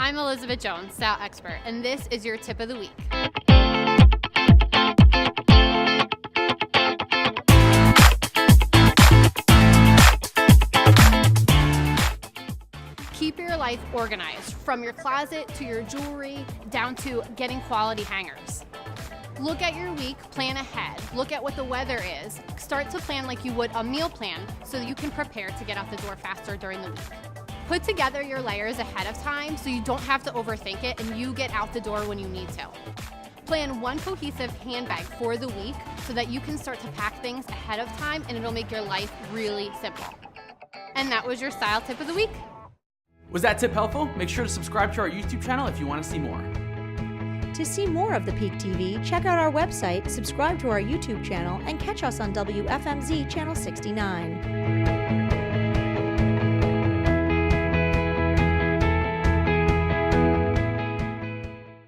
I'm Elizabeth Jones, style expert, and this is your tip of the week. Keep your life organized, from your closet to your jewelry, down to getting quality hangers. Look at your week, plan ahead. Look at what the weather is. Start to plan like you would a meal plan so that you can prepare to get out the door faster during the week. Put together your layers ahead of time so you don't have to overthink it and you get out the door when you need to. Plan one cohesive handbag for the week so that you can start to pack things ahead of time and it'll make your life really simple. And that was your style tip of the week. Was that tip helpful? Make sure to subscribe to our YouTube channel if you want to see more. To see more of The Peak TV, check out our website, subscribe to our YouTube channel, and catch us on WFMZ Channel 69.